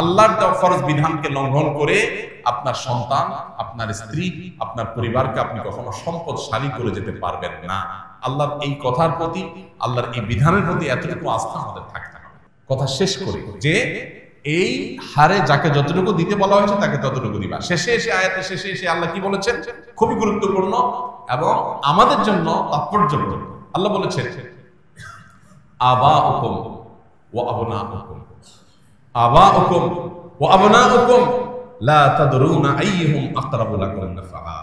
আল্লাহর দেওয়া ফরজ বিধানকে লঙ্ঘন করে আপনার সন্তান, আপনার স্ত্রী, আপনার পরিবারকে আপনি কখনো সম্পদশালী করে যেতে পারবেন না। আল্লাহর এই কথার প্রতি, আল্লাহর এই বিধানের প্রতি এতটুকু আস্থা আমাদের থাকতে হবে। কথা শেষ করি যে এই হারে যাকে যতটুকু দিতে বলা হয়েছে তাকে ততটুকু দিবা। শেষে এসে আয়াতের শেষে এসে আল্লাহ কি বলেছেন, খুবই গুরুত্বপূর্ণ এবং আমাদের জন্য তাৎপর্যপূর্ণ। আল্লাহ বলেছেন আবাউকুম ওয়া আবনাউকুম, আবাউকুম ওয়া আবনাউকুম লা তাদরুনা আইয়ুহুম আকরাবু লাকুম নাফআ।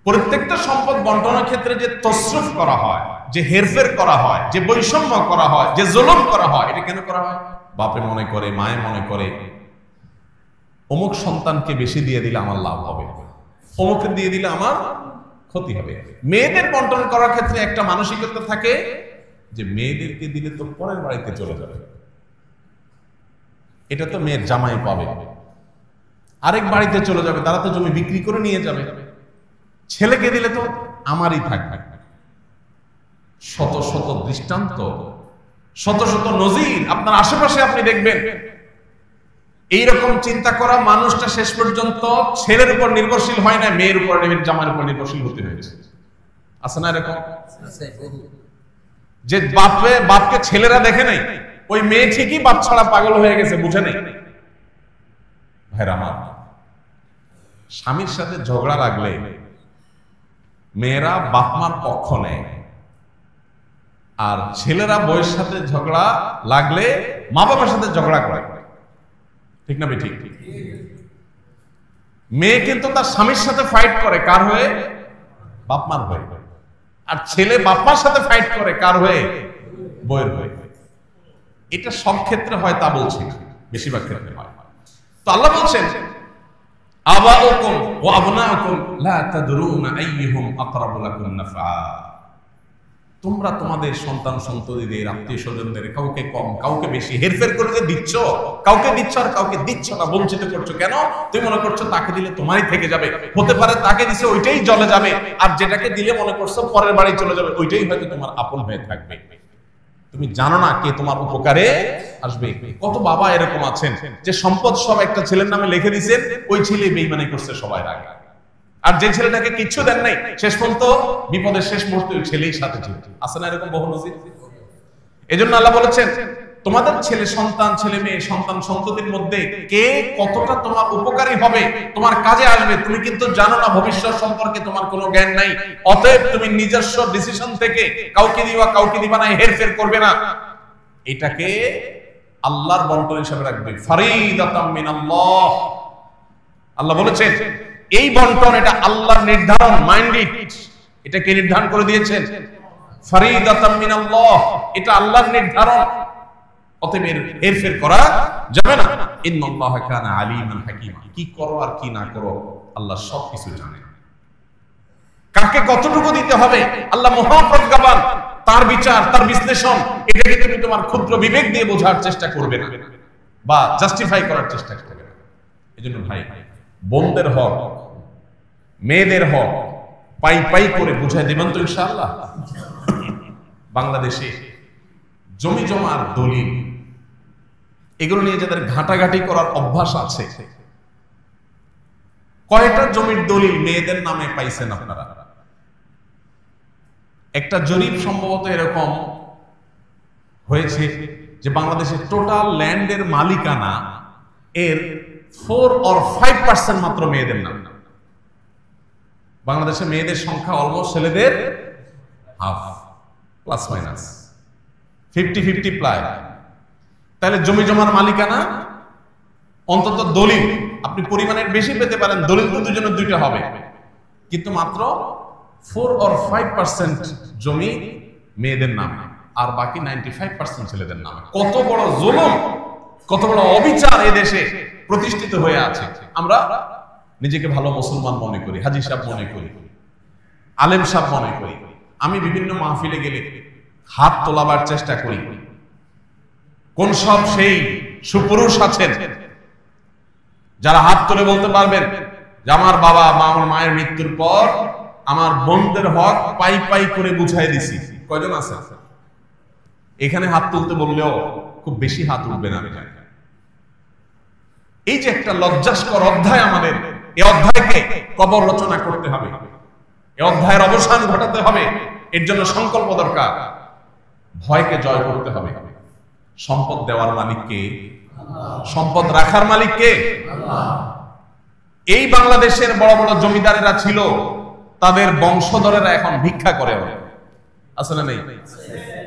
প্রত্যেকটা সম্পদ বন্টনের ক্ষেত্রে যে তসরুফ করা হয়, যে হেরফের করা হয়, যে বৈষম্য করা হয়, যে জুলুম করা হয়, এটা কেন করা হয়? বাপে মনে করে, মায়ে মনে করে অমুক সন্তানকে বেশি দিয়ে দিলে আমার লাভ হবে, অমুককে দিয়ে দিলে আমার ক্ষতি হবে। মেয়েদের বন্টন করার ক্ষেত্রে একটা মানসিকতা থাকে যে মেয়েদেরকে দিলে তো পরের বাড়িতে চলে যাবে, এটা তো মেয়ের জামাই পাবে, আরেক বাড়িতে চলে যাবে, তারা তো জমি বিক্রি করে নিয়ে যাবে। ছেলেকে দিলে তো আমারই থাকবে। শত শত দৃষ্টান্ত, শত শত নজির আপনার আশেপাশে আপনি দেখবেন। এইরকম চিন্তা করা মানুষটা শেষ পর্যন্ত ছেলের উপর নির্ভরশীল হয় না, মেয়ের উপর, জামার উপর নির্ভরশীল হতে হয়েছে। আছে না এরকম? যে বাপকে ছেলেরা দেখে নাই, ওই মেয়ে ঠিকই বাপ ছাড়া পাগল হয়ে গেছে, বুঝে নেই। ভাইরা আমার, স্বামীর সাথে ঝগড়া লাগলে মেয়েরা বাপ মার পক্ষ নেয়, আর ছেলেরা বউয়ের সাথে ঝগড়া লাগলে মা বাবার সাথে ঝগড়া করে। ঠিক না ঠিক? মেয়ে কিন্তু তার স্বামীর সাথে ফাইট করে কার হয়ে? বাপ মার হয়ে। আর ছেলে বাপ মার সাথে ফাইট করে কার হয়ে? বউয়ের হয়ে। এটা সব ক্ষেত্রে হয় তা বলছি, বেশিরভাগ ক্ষেত্রে হয়। তো আল্লাহ বলছেন আবাউকুম ওয়া আবনাউকুম লা তাদরুনা আইয়ুহুম আকরাবু লাকুম নাফআ। তোমরা তোমাদের সন্তান সন্ততিদের, আত্মীয় স্বজনদের কাউকে কম কাউকে বেশি হেরফের করে যে দিচ্ছ, কাউকে দিচ্ছ আর কাউকে দিচ্ছ না, বঞ্চিত করছো কেন? তুমি মনে করছো তাকে দিলে তোমারই থেকে যাবে, হতে পারে তাকে দিছে ওইটাই জলে যাবে, আর যেটাকে দিলে মনে করছো পরের বাড়ি চলে যাবে, ওইটাই হয়তো তোমার আপন হয়ে থাকবে। তুমি জানো না কে তোমার উপকারে আসবে। কত বাবা এরকম আছেন যে সম্পদ সব একটা ছেলের নামে লিখে দিয়েছেন, ওই ছেলে বেঈমানি করছে সবাই আগে, আর যে ছেলেটাকে কিচ্ছু দেন নাই শেষ পর্যন্ত বিপদের শেষ মুহূর্তে ওই ছেলেই সাথে ছিল। আছে না এরকম বহু নজির? এজন্য আল্লাহ বলেছেন তোমাদের ছেলে সন্তান, ছেলে মেয়ে, সন্তান সন্ততির মধ্যে কে কতটা তোমার উপকারী হবে, তোমার কাজে আসবে, তুমি কিন্তু জানো না। ভবিষ্যৎ সম্পর্কে তোমার কোনো জ্ঞান নাই। অতএব তুমি নিজস্ব ডিসিশন থেকে কাউকে দিবা না, হেরফের করবে না। এটাকে আল্লাহর বন্টন হিসেবে রাখবে, ফারিদাতাম মিনাল্লাহ। আল্লাহ বলেছেন এই বন্টন এটা আল্লাহর নির্ধারণ, মাইন্ডেড। এটা কে নির্ধারণ করে দিয়েছেন? ফারিদাতাম মিনাল্লাহ, এটা আল্লাহর নির্ধারণ। অতএব হেরফের করা যাবে না। ইন্নাল্লাহা কানা আলিমান হাকীমা, কি করো আর কি না করো আল্লাহ সবকিছু জানেন। কাকে কতটুকু দিতে হবে আল্লাহ মহাপ্রজ্ঞাবান। তার বিচার, তার বিশ্লেষণ, এটাকে তুমি তোমার ক্ষুদ্র বিবেক দিয়ে বোঝার চেষ্টা করবে না বা জাস্টিফাই করার চেষ্টা করবে না। এজন্য ভাই, বোনদের হক, মেয়েদের হক পাই পাই করে বুঝাই দেবেন তো ইনশাআল্লাহ। বাংলাদেশে জমি জমার দলিল, এগুলো নিয়ে যাদের ঘাটাঘাটি করার অভ্যাস আছে, কয়টা জমির দলিল মেয়েদের নামে পাইছেন আপনারা? একটা জরিপ সম্ভবত এরকম হয়েছে যে বাংলাদেশের টোটাল ল্যান্ডের মালিকানা এর 4 or 5% মাত্র মেয়েদের নাম। বাংলাদেশে মেয়েদের সংখ্যা অলমোস্ট ছেলেদের হাফ, প্লাস মাইনাস 50-50 প্রায়। তাহলে জমি জমার মালিকানা, অন্তত দলিল আপনি পরিমাণের বেশি পেতে পারেন, দলিল তো দুজনের দুইটা হবে, কিন্তু মাত্র 4 or 5% জমি মেয়েদের নামে, আর বাকি 95% ছেলেদের নামে। কত বড় জুলুম, কত বড় অবিচার এই দেশে প্রতিষ্ঠিত হয়ে আছে। আমরা নিজেকে ভালো মুসলমান মনে করি, হাজী সাহেব মনে করি, আলেম সাহেব মনে করি। আমি বিভিন্ন মাহফিলে গেলে হাত তোলাবার চেষ্টা করি। কোন সব সেই সুপুরুষ আছেন যারা হাত তুলে বলতে পারবেন যে আমার বাবা মা, আমার মায়ের মৃত্যুর পর আমার বোনদের হক পাই পাই করে বুঝাই দিছি? কয়জন আছে? এখানে হাত তুলতে বললেও খুব বেশি হাত উঠবে না, আমি জানি। এই যে একটা লজ্জাস্কর অধ্যায় আমাদের, এই অধ্যায়কে কবর রচনা করতে হবে, এই অধ্যায়ের অবসান ঘটাতে হবে। এর জন্য সংকল্প দরকার। ভয়কে জয় করতে হবে। সম্পদ দেওয়ার মালিক কে? সম্পদ রাখার মালিক কে? এই বাংলাদেশের বড় বড় জমিদারেরা ছিল, তাদের বংশধরেরা এখন ভিক্ষা করে, আসলে নেই।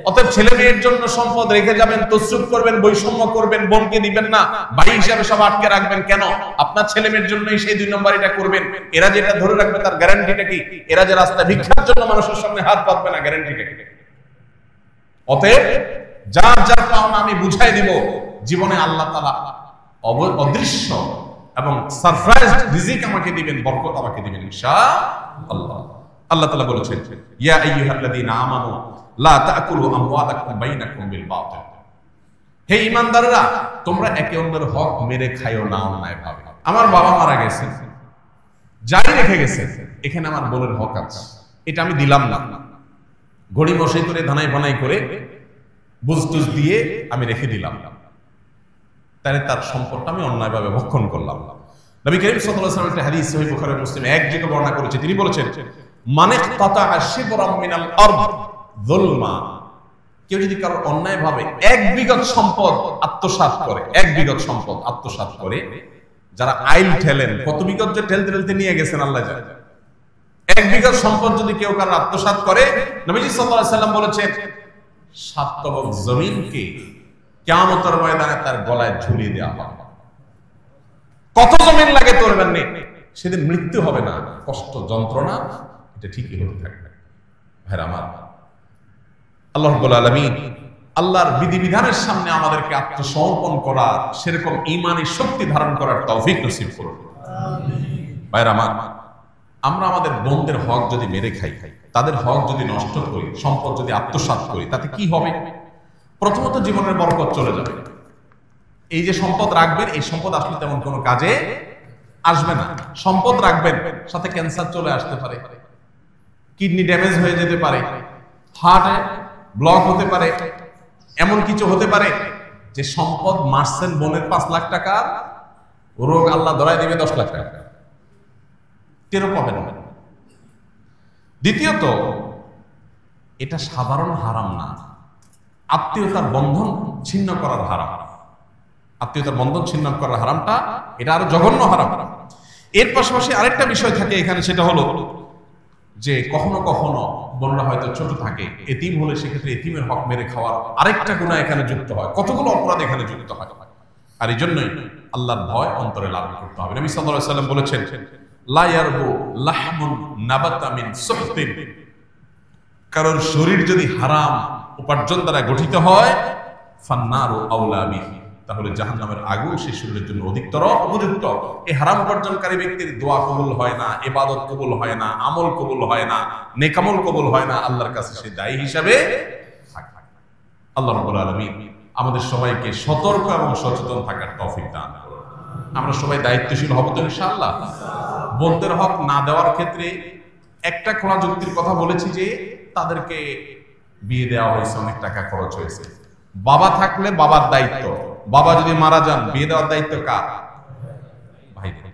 অতএব ছেলে মেয়ের জন্য সম্পদ রেখে যাবেন, তসরুফ করবেন, বৈষম্য করবেন, বোনকে দিবেন না, ভাই হিসাবে সব আটকে রাখবেন কেন? আপনার ছেলে মেয়ের জন্যই সেই 2 নম্বর এটা করবেন। এরা যেটা ধরে রাখবে তার গ্যারান্টিটা কি? এরা যে রাস্তায় ভিক্ষার জন্য মানুষের সামনে হাত পাতবে না, গ্যারান্টিটা কি? অতএব যার যার পাওনা আমি বুঝাই দিব। জীবনে আল্লাহ তাআলা অদৃশ্য এবং সারপ্রাইজ রিজিক আমাকে দিবেন, বরকত আমাকে দিবেন ইনশাআল্লাহ। আল্লাহ তাআলা বলেছেন, ইয়া আইয়ুহাল্লাযীনা আমানু লা তাকুলু আমওয়ালাকুম বাইনাকুম বিল বাতিল। হে ঈমানদাররা, তোমরা একে অন্যের হক মেরে খাইও না অন্যায়ভাবে। আমার বাবা মারা গেছে, যাই রেখে গেছে, এখানে আমার বোনের হক আছে, এটা আমি দিলাম না। গড়ি মশাই করে ধানাই বানাই করে বুঝটুজ দিয়ে আমি রেখে দিলাম, তাহলে তার সম্পদটা আমি অন্যায়ভাবে ভক্ষণ করলাম। নবী করিম সাল্লাল্লাহু আলাইহি ওয়াসাল্লাম একটা হাদিস সহিহ বুখারী মুসলিম এক জায়গায় বর্ণনা করেছে। তিনি বলেছেন, মানে কাতাআ শিবরাম মিনাল আরদ যুলমা, কেউ যদি কারো অন্যায়ভাবে 1 বিঘত সম্পদ আত্মসাৎ করে, 1 বিঘত সম্পদ আত্মসাৎ করে, যারা আইল ঠেলেন, কত বিঘত যে ঠেলতে ঠেলতে নিয়ে গেছেন আল্লাহ জানে। 1 বিঘত সম্পদ যদি কেউ কারো আত্মসাৎ করে, নবীজি সাল্লাল্লাহু আলাইহি ওয়াসাল্লাম বলেছেন 7 তবক জমিনকে কিয়ামতের ময়দানে তার গলায় ঝুলিয়ে দেওয়া হবে। কত জমিন লাগে তোরবেন নেই, সেদিন মৃত্যু হবে না, কষ্ট যন্ত্রণা এটা ঠিকই হতে থাকবে। ভাইরা আমার, আল্লাহ রাব্বুল আলামিন আল্লাহর বিধিবিধানের সামনে আমাদেরকে আত্মসমর্পণ করার, সেরকম ঈমানি শক্তি ধারণ করার তৌফিক নসিব করুন। আমিন। ভাইরা আমার, আমরা আমাদের বোনদের হক যদি মেরে খাই, তাদের হক যদি নষ্ট করি, সম্পদ যদি আত্মসাৎ করি, তাতে কি হবে? প্রথমত জীবনের বরকত চলে যাবে। এই যে সম্পদ রাখবেন, এই সম্পদ আসলে তেমন কোনো কাজে আসবে না। সম্পদ রাখবেন, সাথে ক্যান্সার চলে আসতে পারে, কিডনি ড্যামেজ হয়ে যেতে পারে, হার্টে ব্লক হতে পারে, এমন কিছু হতে পারে যে সম্পদ মারছেন বোনের 5 লাখ টাকা, রোগ আল্লাহ ধরায় দিবে 10 লাখ টাকা, টেরও পাবেন না। দ্বিতীয়ত, এটা সাধারণ হারাম না, আত্মীয়তার বন্ধন ছিন্ন করার হারাম। আত্মীয়তার বন্ধন ছিন্ন করার হারামটা, এটা আরো জঘন্য হারাম। এর পাশাপাশি আরেকটা বিষয় থাকে এখানে, সেটা হলো যে কখনো কখনো বোনরা হয়তো ছোট থাকে, এতিম হলে সেক্ষেত্রে এতিমের হক মেরে খাওয়ার আরেকটা গুনাহ এখানে যুক্ত হয়, কতগুলো অপরাধ এখানে যুক্ত হয়। আর এই জন্যই আল্লাহর ভয় অন্তরে লালন করতে হবে। নবী সাল্লাল্লাহু আলাইহি ওয়াসাল্লাম বলেছেন, লা ইয়ারবু লাহমুন নাবাতা মিন সুহতিন, কারোর শরীর যদি হারাম উপার্জন দ্বারা গঠিত হয়, ফান্নারু আউলা বিহি, তাহলে জাহান্নামের আগুন সেই শরীরের জন্য অধিকতর উপযুক্ত। এই হারাম উপার্জনকারী ব্যক্তির দোয়া কবুল হয় না, ইবাদত কবুল হয় না, আমল কবুল হয় না, নেক আমল কবুল হয় না, আল্লাহর কাছে সে দায়ী হিসাবে থাকে। আল্লাহ রাব্বুল আলামিন আমাদের সবাইকে সতর্ক এবং সচেতন থাকার তৌফিক দান করুন। আমরা সবাই দায়িত্বশীল হব তো ইনশাআল্লাহ। বোনদের হক না দেওয়ার ক্ষেত্রে একটা খোলা যুক্তির কথা বলেছি যে তাদেরকে বিয়ে দেওয়া হয়েছে, অনেক টাকা খরচ হয়েছে। বাবা থাকলে বাবার দায়িত্ব, বাবা যদি মারা যান বিয়ে দেওয়ার দায়িত্ব কার? ভাইদের।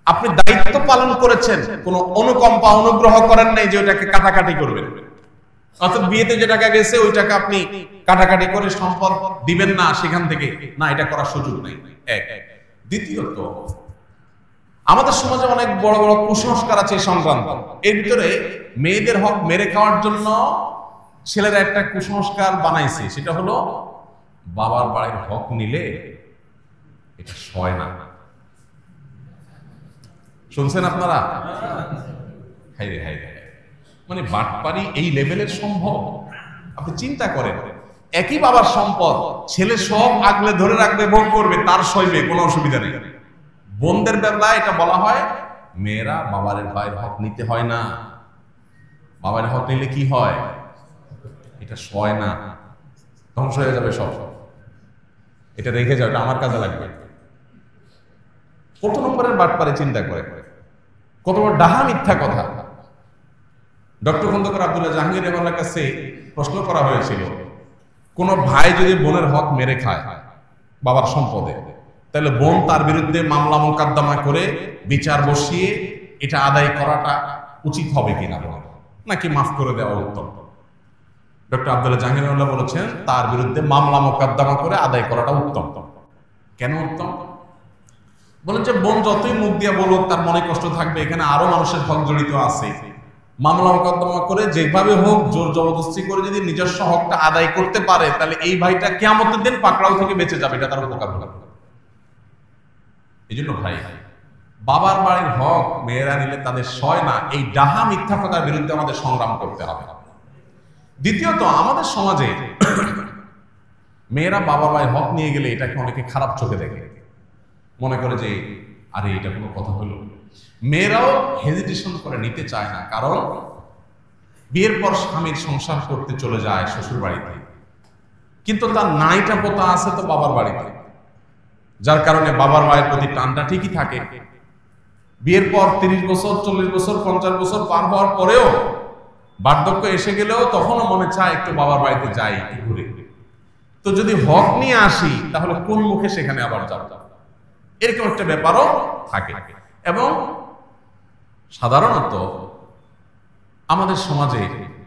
আপনি দায়িত্ব পালন করেছেন, কোনো অনুকম্পা অনুগ্রহ করেন নাই যে ওইটাকে কাটাকাটি করবেন। অর্থাৎ বিয়েতে যে টাকা গেছে ওই টাকা আপনি কাটাকাটি করে সম্পদ দিবেন না সেখান থেকে, না, এটা করার সুযোগ নেই। এক। দ্বিতীয়ত, আমাদের সমাজে অনেক বড় বড় কুসংস্কার আছে সংক্রান্ত। এর ভিতরে মেয়েদের হক মেরে খাওয়ার জন্য ছেলেরা একটা কুসংস্কার বানাইছে, সেটা হলো বাবার বাড়ির হক নিলে এটা সয় না। শুনছেন আপনারা? হাইরে হাইরে, মানে বাটপারি এই লেভেলের সম্ভব? আপনি চিন্তা করেন, একই বাবার সম্পদ, ছেলে সব আগলে ধরে রাখবে, ভোগ করবে, তার সইবে, কোনো অসুবিধা নেই। বোনদের বেলায় এটা বলা হয়, মেয়েরা বাবার ভাইয়ের হক নিতে হয় না, বাবার হক নিলে কি হয়? এটা সয় না, ধ্বংস হয়ে যাবে সব, এটা রেখে যাও, এটা আমার কাজে লাগবে। কত নম্বরের বাটপারে চিন্তা করে, কত বড় ডাহা মিথ্যা কথা। ডক্টর খন্দকার আব্দুল্লাহ জাহাঙ্গীর রহমানের কাছে প্রশ্ন করা হয়েছিল, কোন ভাই যদি বোনের হক মেরে খায় বাবার সম্পদে, তাহলে বোন তার বিরুদ্ধে মামলা মোকদ্দমা করে বিচার বসিয়ে এটা আদায় করাটা উচিত হবে কিনা, নাকি মাফ করে দেওয়া উত্তম? ডক্টর আব্দুল্লাহ জাহাঙ্গীরউল্লাহ বলেছেন তার বিরুদ্ধে মামলা মোকদ্দমা করে আদায় করাটা উত্তম। কেন উত্তম? বলেন যে বোন যতই মুখ দিয়ে বলুক তার মনে কষ্ট থাকবে, এখানে আরো মানুষের হক জড়িত আছে। মামলা মোকদ্দমা করে যেভাবে হোক জোর জবরদস্তি করে যদি নিজস্ব হকটা আদায় করতে পারে, তাহলে এই ভাইটা কিয়ামতের দিন পাকড়াও থেকে বেঁচে যাবে, এটা তার উপকার হবে। এই জন্য ভাই, বাবার বাড়ির হক মেয়েরা নিলে তাদের সয় না, এই ডাহা মিথ্যা কথার বিরুদ্ধে আমাদের সংগ্রাম করতে হবে। দ্বিতীয়ত, আমাদের সমাজে মেয়েরা বাবার বাড়ির হক নিয়ে গেলে এটাকে অনেকে খারাপ চোখে দেখে, মনে করে যে আরে এটা কোনো কথা হলো। মেয়েরাও হেজিটেশন করে নিতে চায় না, কারণ বিয়ের পর স্বামীর সংসার করতে চলে যায় শ্বশুর বাড়িতে, কিন্তু তার নাইটা পোতা আছে তো বাবার বাড়িতে, যার কারণে বাবার মায়ের প্রতি টানটা ঠিকই থাকে। বিয়ের পর 30 বছর 40 বছর 50 বছর পার হওয়ার পরেও বার্ধক্য এসে গেলেও তখনও মনে চায় একটু বাবার বাড়িতে যাই ঘুরে। তো যদি হক নিয়ে আসি তাহলে কোন মুখে সেখানে আবার যাব, এরকম একটা ব্যাপারও থাকে। এবং সাধারণত আমাদের সমাজে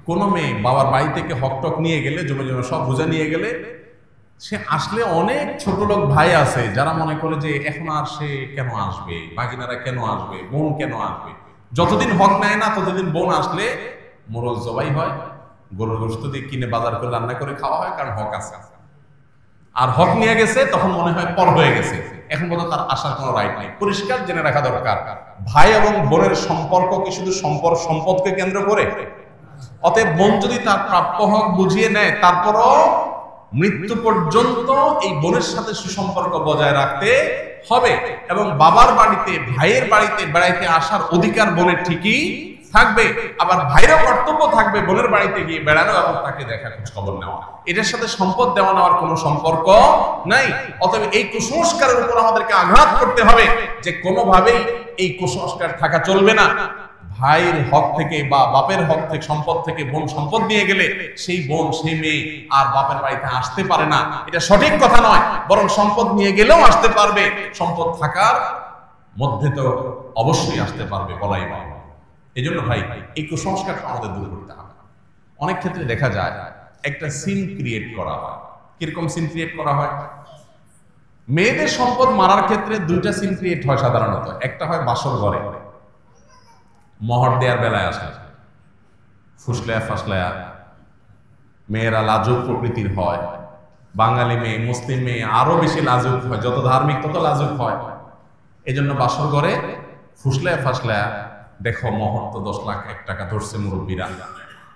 কোনো মেয়ে বাবার বাড়ি থেকে হক টক নিয়ে গেলে, জমে জমে সব বোঝা নিয়ে গেলে, সে আসলে অনেক ছোট লোক ভাই আছে যারা মনে করে যে এখন আর সে কেন আসবে, বাগিনারা কেন আসবে, বোন কেন আসবে। যতদিন হক নেয় না ততদিন বোন আসলে মোরগ জবাই হয়, গরুর গোশত দিয়ে কিনে বাজার করে রান্না করে খাওয়া হয়, কারণ হক আছে। আর হক নিয়ে গেছে তখন মনে হয় পর হয়ে গেছে, এখন পর্যন্ত তার আসার কোনো রাইট নেই। পরিষ্কার জেনে রাখা দরকার, ভাই এবং বোনের সম্পর্ক কি শুধু সম্পদকে কেন্দ্র করে? অতএব বোন যদি তার প্রাপ্য হক বুঝিয়ে নেয়, তারপরও মৃত্যু পর্যন্ত এই বোনের সাথে সুসম্পর্ক বজায় রাখতে হবে। এবং বাবার বাড়িতে, ভাইয়ের বাড়িতে বেড়াইতে আসার অধিকার বোনের ঠিকই থাকবে, আবার ভাইয়েরও কর্তব্য থাকবে বোনের বাড়িতে গিয়ে বেড়ানো এবং তাকে দেখা, খোঁজ খবর নেওয়া। এটার সাথে সম্পদ দেওয়া নেওয়ার কোনো সম্পর্ক নাই। অতএব এই কুসংস্কারের উপর আমাদেরকে আঘাত করতে হবে যে কোনোভাবেই এই কুসংস্কার থাকা চলবে না। ভাইয়ের হক থেকে বা বাপের হক থেকে, সম্পদ থেকে বোন সম্পদ নিয়ে গেলে সেই বোন, সেই মেয়ে আর বাপের বাড়িতে আসতে পারে না, এটা সঠিক কথা নয়। বরং সম্পদ নিয়ে গেলেও আসতে পারবে, সম্পদ থাকার মধ্যে তো অবশ্যই আসতে পারবে, বলাই ভালো। এই জন্য ভাই, এই কুসংস্কারটা আমাদের দূর করতে হবে। অনেক ক্ষেত্রে দেখা যায় একটা সিন ক্রিয়েট করা হয়। কিরকম সিন ক্রিয়েট করা হয়? মেয়েদের সম্পদ মারার ক্ষেত্রে দুইটা সিন ক্রিয়েট হয় সাধারণত। একটা হয় বাসর ঘরে, মহর দেওয়ার বেলায় আসে, ফুসলায়া ফাসলায়া, মেয়েরা লাজুক প্রকৃতির হয়। বাঙালি মেয়ে, মুসলিম মেয়ে আরো বেশি লাজুক হয়, যত ধার্মিক তত লাজুক হয়। এই জন্য বাসর ঘরে ফুসলায়া ফাসলায়া, দেখো মোহর তো 10 লাখ 1 টাকা ধরছে মুরব্বীরা,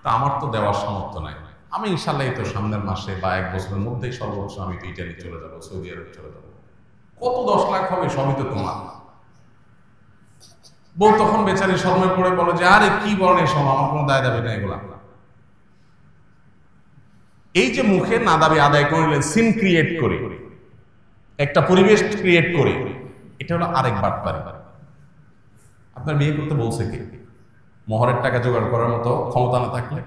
তা আমার তো দেওয়ার সামর্থ্য নাই, আমি ইনশাল্লাহ তো সামনের মাসে বা 1 বছরের মধ্যেই সর্বোচ্চ আমি ইটালি চলে যাবো, সৌদি আরব চলে যাবো, কত 10 লাখ হবে, সবই তো তোমার। বউ তখন বেচারি শরমে পড়ে বলে যে আরে কি বলেন এসব, আমার কোনো দায় দাবি না এগুলা। এই যে মুখে না দাবি আদায় করলে সিন ক্রিয়েট করে, একটা পরিবেশ ক্রিয়েট করে, এটা হলো আরেক বাটপারি। আপনার বিয়ে করতে বলছে কে? মোহরের টাকা জোগাড় করার মতো ক্ষমতা না থাকলে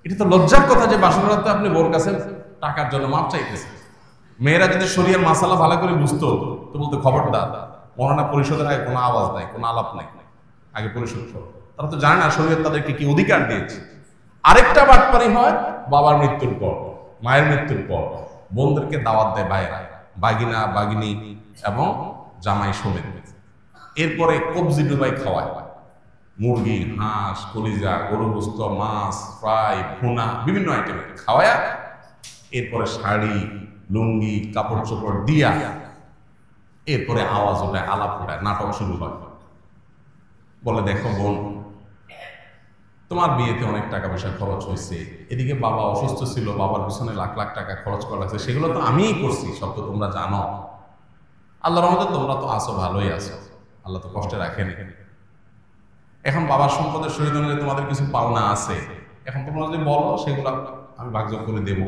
এটা তো লজ্জার কথা যে বাসর রাতে আপনি বোর কাছে টাকার জন্য মাপ চাইতেছেন। মেয়েরা যদি শরীয়র মাসালা ভালো করে বুঝতো তো বলতো খবরদার, মহানা পরিষদের আগে কোনো আওয়াজ নাই, কোনো আলাপ নাই, আগে পরিশোধ করো। তারা তো জানে না শরীয়ত তাদেরকে কি অধিকার দিয়েছে। আরেকটা বাটপারি হয় বাবার মৃত্যুর পর, মায়ের মৃত্যুর পর বোনদেরকে দাওয়াত দেয় ভাইয়েরা, বাগিনা বাগিনী এবং জামাই সমেত। এরপরে কবজি ডুবাই খাওয়ায়, মুরগি, হাঁস, কলিজা, গরু গোস্ত, মাছ ফ্রাই, ভুনা, বিভিন্ন আইটেম খাওয়ায়া এরপরে শাড়ি, লুঙ্গি, কাপড় চোপড় দিয়া এরপরে আওয়াজ ওঠায়, আলাপ ওঠায়, নাটক শুরু হয়। বলে দেখো বোন, তোমার বিয়েতে অনেক টাকা পয়সা খরচ হয়েছে, এদিকে বাবা অসুস্থ ছিল, বাবার পিছনে লাখ লাখ টাকা খরচ করা লাগছে, সেগুলো তো আমিই করছি, সব তো তোমরা জানো। আল্লাহর রহমতে তোমরা তো আছো, ভালোই আছো, আল্লাহ তো কষ্টে রাখেন। এখন বাবার সম্পদের শহীদ অনুযায়ী তোমাদের কিছু পাওনা আছে, এখন তোমরা যদি বলো সেগুলো আমি ভাগযোগ করে দেব,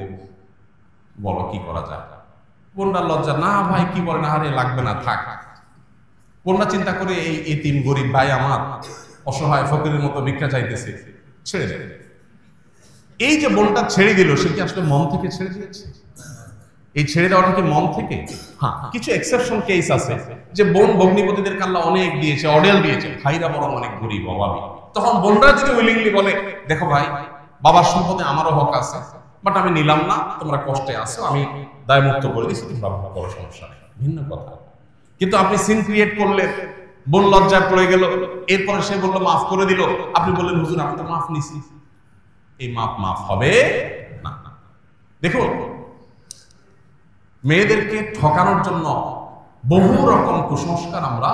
বলো কি করা যায়। বোনটার লজ্জা, না ভাই কি বলে না, আরে লাগবে না থাক। বোনরা চিন্তা করে এই এতিম গরিব ভাই আমার অসহায় ফকিরের মতো ভিক্ষা চাইতেছে, ছেড়ে দেবে। এই যে বোনটা ছেড়ে দিল, সে কি আসলে মন থেকে ছেড়ে দিয়েছে? এই ছেড়ে দেওয়াটা কি মন থেকে? হ্যাঁ, কিছু এক্সেপশন কেস আছে যে বোন ভগ্নিপতিদের আল্লাহ অনেক দিয়েছে, অডেল দিয়েছে, ভাইরা বরং অনেক গরিব অভাবী, তখন বোনরা যদি উইলিংলি বলে দেখো ভাই বাবার সম্পদে আমারও হক আছে, বাট আমি নিলাম না, তোমরা কষ্টে আছো, আমি দায়মুক্ত করে দিচ্ছি, তোমরা ভাগ করো, সমস্যা নেই, ভিন্ন কথা। কিন্তু আপনি সিন ক্রিয়েট করলেন, বোন লজ্জায় পড়ে গেল, এরপরে সে বললো মাফ করে দিল, আপনি বললেন হুজুর আমি তো মাফ নিছি, এই মাফ হবে না। দেখুন, মেয়েদেরকে ঠকানোর জন্য বহু রকম কুসংস্কার আমরা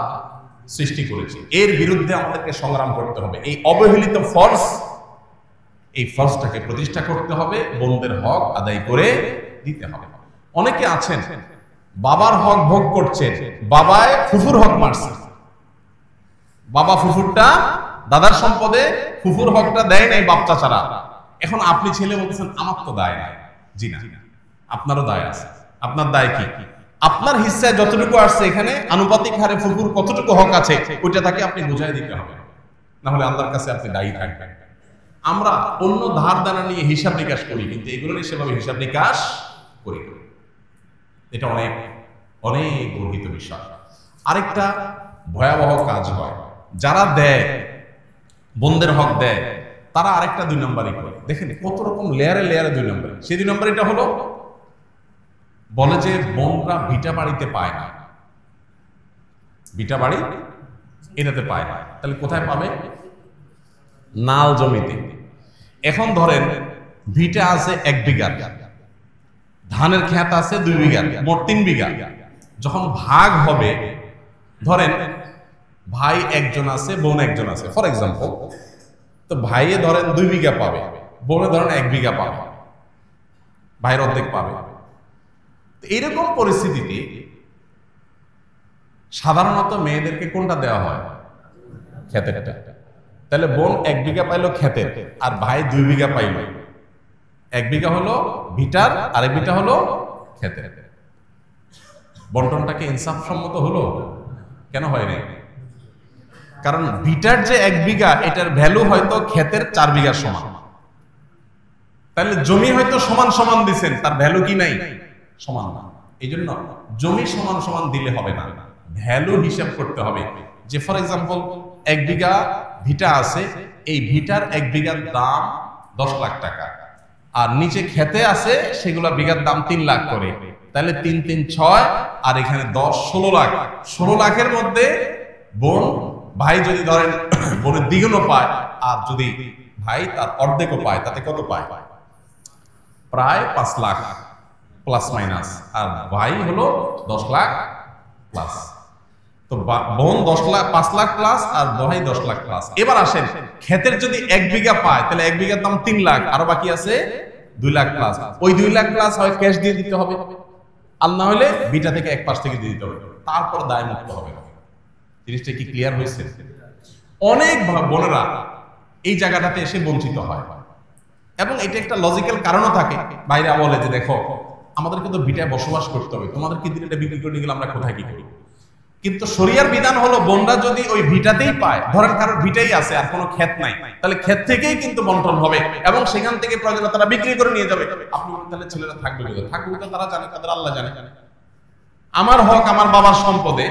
সৃষ্টি করেছি, এর বিরুদ্ধে আমাদেরকে সংগ্রাম করতে হবে। এই অবহেলিত ফরজ, এই ফরজটাকে প্রতিষ্ঠা করতে হবে, বোনদের হক আদায় করে দিতে হবে। অনেকে আছেন বাবার হক ভোগ করছেন, বাবায় ফুফুর হক মারছে, বাবা ফুফুরটা দাদার সম্পদে ফুফুর হকটা দেয় নাই বাপ চাচারা, এখন আপনি ছেলে বলতেছেন আমার তো দায় নাই। জি না, আপনারও দায় আছে। আপনার দায় কি? আপনার হিস্সায় যতটুকু আসছে এখানে আনুপাতিক হারে ফুফুর কতটুকু হক আছে ওইটা তাকে আপনি বুঝাই দিতে হবে, না হলে আল্লাহর কাছে আপনি দায়ী থাকবেন। আমরা অন্য ধার দানা নিয়ে হিসাব নিকাশ করি, কিন্তু এগুলো নিয়ে সেভাবে হিসাব নিকাশ করি, এটা অনেক অনেক গর্হিত বিষয়। আরেকটা ভয়াবহ কাজ হয়, যারা দেয় বোনদের হক দেয় তারা আরেকটা 2 নম্বরই করে। দেখেন কত রকম লেয়ারে লেয়ারে 2 নম্বর। সেই 2 নম্বর এটা হলো বলে যে বোনরা ভিটা বাড়িতে পায় না, ভিটা বাড়ি এটাতে পায় না, তাহলে কোথায় পাবে? নাল জমিতে। এখন ধরেন ভিটা আছে 1 বিঘা, ধানের ক্ষেত আছে 2 বিঘা, মোট 3 বিঘা। যখন ভাগ হবে, ধরেন ভাই একজন আছে, বোন একজন আছে, ফর এক্সাম্পল, তো ভাইয়ে ধরেন 2 বিঘা পাবে, বোনে ধরেন 1 বিঘা পাবে, ভাইয়ের অর্ধেক পাবে। এইরকম পরিস্থিতিতে সাধারণত মেয়েদেরকে কোনটা দেওয়া হয়? ক্ষেতেরটা। তাহলে বোন 1 বিঘা পাইলো ক্ষেতের, আর ভাই 2 বিঘা পাইল। 1 বিঘা হলো ভিটার, আর 1 বিঘা হলো ক্ষেতের। বন্টনটাকে ইনসাফ সম্মত হলো? কেন হয় না? কারণ ভিটার যে 1 বিঘা এটার ভ্যালু হয়তো ক্ষেতের 4 বিঘার সমান, তাহলে জমি হয়তো সমান সমান দিচ্ছেন, তার ভ্যালু কি নাই? সমান না। এই জন্য জমি সমান সমান দিলে হবে না, ভ্যালু হিসাব করতে হবে। যে ফর এক্সাম্পল 1 বিঘা ভিটা আছে, এই ভিটার 1 বিঘার দাম 10 লাখ টাকা, আর নিচে খেতে আছে সেগুলা বিঘার দাম 3 লাখ করে, তাহলে 3 3 6, আর এখানে 10 16 লাখ। 16 লাখের মধ্যে বোন ভাই যদি ধরেন বোনের দ্বিগুণও পায়, আর যদি ভাই তার অর্ধেকও পায়, তাতে কত পায়? প্রায় 5 লাখ প্লাস মাইনাস, আর ভাই হলো 10 লাখ প্লাস। তো বোন 10 লাখ 5 লাখ প্লাস, আর ভাই 10 লাখ প্লাস। এবার আসেন ক্ষেতের যদি 1 বিঘা পায়, তাহলে 1 বিঘার দাম 3 লাখ, আরো বাকি আছে 2 লাখ প্লাস। ওই 2 লাখ প্লাস হয় ক্যাশ দিয়ে দিতে হবে, আর না হলে বিটা থেকে এক পাশ থেকে দিয়ে দিতে হবে, তারপর দায় মুক্ত হবে। জিনিসটা কি ক্লিয়ার হয়েছে? অনেক বোনেরা এই জায়গাটাতে এসে বঞ্চিত হয়, এবং এটা একটা লজিক্যাল কারণও থাকে। বাইরে বলে যে দেখো আমাদেরকে তো ভিটায় বসবাস করতে হবে, তোমাদেরকে দিন এটা বিক্রি করে গেলে আমরা কোথায় কি করি? কিন্তু শরিয়ার বিধান হলো বোনরা যদি ওই ভিটাতেই পায়, ধরেন কারোর ভিটাই আছে আর কোনো ক্ষেত নাই, তাহলে ক্ষেত থেকেই কিন্তু বন্টন হবে, এবং সেখান থেকে প্রয়োজনে তারা বিক্রি করে নিয়ে যাবে। আপনি তাহলে ছেলেরা থাকবে কোথায়? থাকবে তো তারা জানে, তাদের আল্লাহ জানে। আমার হক আমার বাবার সম্পদে,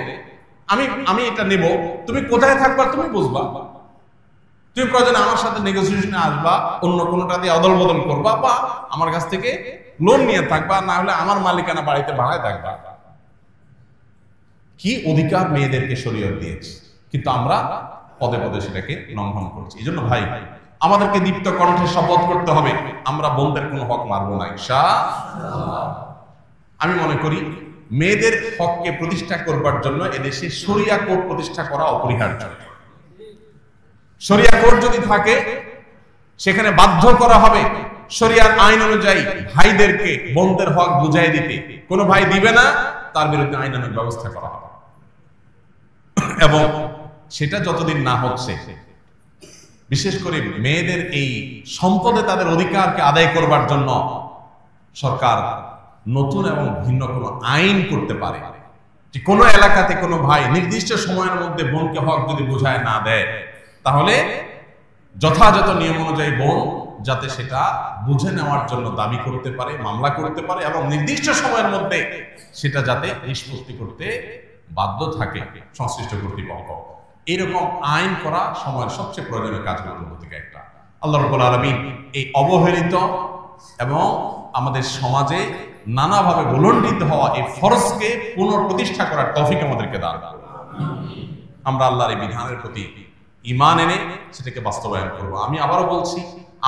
আমি এটা নেব, তুমি কোথায় থাকবা তুমি বুঝবা। তুমি প্রয়োজনে আমার সাথে নেগোসিয়েশনে আসবা, অন্য কোনোটা দিয়ে অদল বদল করবা, বা আমার কাছ থেকে লোন নিয়ে থাকবা, না হলে আমার মালিকানা বাড়িতে ভাড়ায় থাকবা। কি অধিকার মেয়েদেরকে শরীয়ত দিয়েছে, কিন্তু আমরা পদে পদে সেটাকে লঙ্ঘন করছি। এই জন্য ভাই আমাদেরকে দীপ্ত কণ্ঠে শপথ করতে হবে, আমরা বোনদের কোনো হক মারবো না ইনশাআল্লাহ। আমি মনে করি মেয়েদের হককে প্রতিষ্ঠা করবার জন্য এদেশে শরিয়া কোড প্রতিষ্ঠা করা অপরিহার্য। শরিয়া কোড যদি থাকে সেখানে বাধ্য করা হবে শরিয়ার আইন অনুযায়ী ভাইদেরকে বোনদের হক বুঝাই দিতে। কোনো ভাই দিবে না, তার বিরুদ্ধে আইনানুগ ব্যবস্থা করা হবে। এবং সেটা যতদিন না হচ্ছে, বিশেষ করে মেয়েদের এই সম্পদে তাদের অধিকারকে আদায় করবার জন্য সরকার নতুন এবং ভিন্ন কোনো আইন করতে পারে, যে কোনো এলাকাতে কোনো ভাই নির্দিষ্ট সময়ের মধ্যে বোনকে হক যদি বোঝায় না দেয়, তাহলে যথাযথ নিয়ম অনুযায়ী বোন যাতে সেটা বুঝে নেওয়ার জন্য দাবি করতে পারে, মামলা করতে পারে এবং নির্দিষ্ট সময়ের মধ্যে সেটা যাতে নিষ্পত্তি করতে বাধ্য থাকে সংশ্লিষ্ট কর্তৃপক্ষ। এরকম আইন করা সময়ের সবচেয়ে প্রয়োজনীয় কাজগুলোর মধ্যে থেকে একটা। আল্লাহ রাব্বুল আলামিন এই অবহেলিত এবং আমাদের সমাজে নানাভাবে ভুলণ্ঠিত হওয়া এই ফরজকে পুনঃপ্রতিষ্ঠা করার তৌফিক আমাদেরকে দান করুন। আমরা আল্লাহর এই বিধানের প্রতি ঈমান এনে সেটাকে বাস্তবায়ন করব। আমি আবারও বলছি,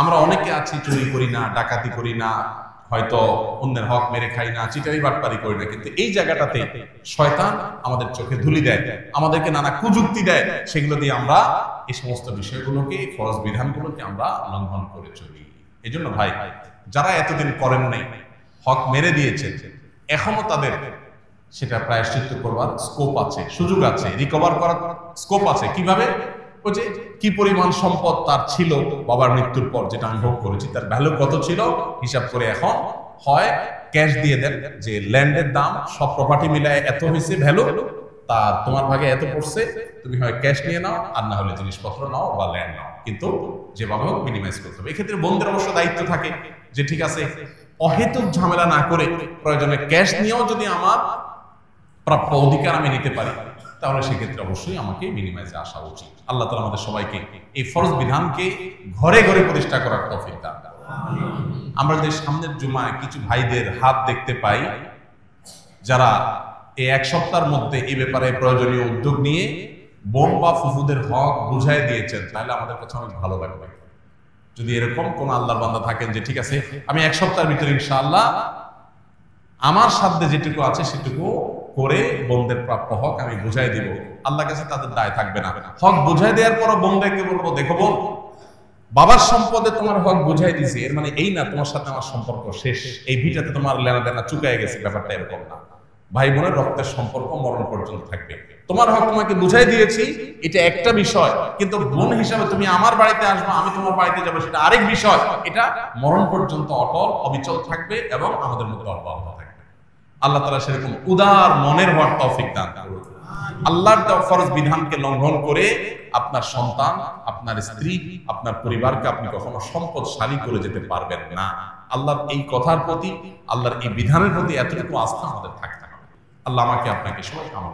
আমরা অনেকে আছি চুরি করি না, ডাকাতি করি না, হয়তো অন্যের হক মেরে খাই না, চিটারি বাটপারি করি না, কিন্তু এই জায়গাটাতে শয়তান আমাদের চোখে ধুলি দেয়, আমাদেরকে নানা কুযুক্তি দেয়, সেগুলো দিয়ে আমরা এই সমস্ত বিষয়গুলোকে, ফরজ বিধানগুলোকে আমরা লঙ্ঘন করে চলি। এই জন্য ভাই, যারা এতদিন করেন নাই, হক মেরে দিয়েছে, এখনো তাদের সেটা প্রায়শ্চিত্ত করবার স্কোপ আছে, সুযোগ আছে, রিকভার করার স্কোপ আছে। কিভাবে? ওই যে কি পরিমাণ সম্পদ তার ছিল বাবার মৃত্যুর পর, যেটা আমি ভোগ করেছি, তার ভ্যালু কত ছিল হিসাব করে এখন হয় ক্যাশ দিয়ে দেন, যে ল্যান্ডের দাম সব প্রপার্টি মিলায় এত হয়েছে ভ্যালু, তার তোমার ভাগে এত পড়ছে, তুমি হয় ক্যাশ নিয়ে নাও, আর না হলে জিনিসপত্র নাও বা ল্যান্ড নাও, কিন্তু যেভাবে হোক মিনিমাইজ করতে হবে। এক্ষেত্রে বোনদের অবশ্য দায়িত্ব থাকে যে ঠিক আছে, অহেতুক ঝামেলা না করে প্রয়োজনে ক্যাশ নিয়েও যদি আমার প্রাপ্য অধিকার আমি নিতে পারি, তাহলে সেক্ষেত্রে অবশ্যই আমাকে মিনিমাইজে আসা উচিত। আল্লাহ তাআলা আমাদের সবাইকে এই ফরজ বিধানকে ঘরে ঘরে প্রতিষ্ঠা করার তৌফিক দান করুন। আমরা যে সামনের জুমায় কিছু ভাইদের হাত দেখতে পাই, যারা এই এক সপ্তাহের মধ্যে এই ব্যাপারে প্রয়োজনীয় উদ্যোগ নিয়ে বোন বা ফুফুদের হক বুঝাই দিয়েছেন, তাহলে আমাদের কাছে অনেক ভালো লাগবে। যদি এরকম কোন আল্লাহর বান্দা থাকেন যে ঠিক আছে, আমি এক সপ্তাহের ভিতরে ইনশাআল্লাহ আমার সাধ্যে যেটুকু আছে সেটুকু করে বোনদের প্রাপ্য হক আমি বুঝাই দিব, আল্লাহর কাছে তাদের দায় থাকবে না। হক বুঝাই দেওয়ার পর বোনদেরকে বলবো, দেখো বোন, বাবার সম্পদে তোমার হক বুঝাই দিয়েছি, এর মানে এই না তোমার সাথে আমার সম্পর্ক শেষ, এই ভিটাতে তোমার লেনা দেনা চুকায় গেছে, ব্যাপারটা এরকম না। ভাই বোনের রক্তের সম্পর্ক মরণ পর্যন্ত থাকবে। তোমার হক তোমাকে বুঝাই দিয়েছি, এটা একটা বিষয়, কিন্তু বোন হিসাবে তুমি আমার বাড়িতে আসবে, আমি তোমার বাড়িতে যাবো, সেটা আরেক বিষয়। এটা মরণ পর্যন্ত অটল অবিচল থাকবে এবং আমাদের মধ্যে অব্যাহত থাকবে। আল্লাহ তাআলা সেরকম উদার মনের হওয়ার তৌফিক দান করুন। আল্লাহর দেওয়া ফরজ বিধানকে লঙ্ঘন করে আপনার সন্তান, আপনার স্ত্রী, আপনার পরিবারকে আপনি কখনো সম্পদশালী করে যেতে পারবেন না। আল্লাহর এই কথার প্রতি, আল্লাহর এই বিধানের প্রতি এতটুকু আস্থা আমাদের থাকতে হবে। আল্লাহ আমাকে আপনাকে সবাই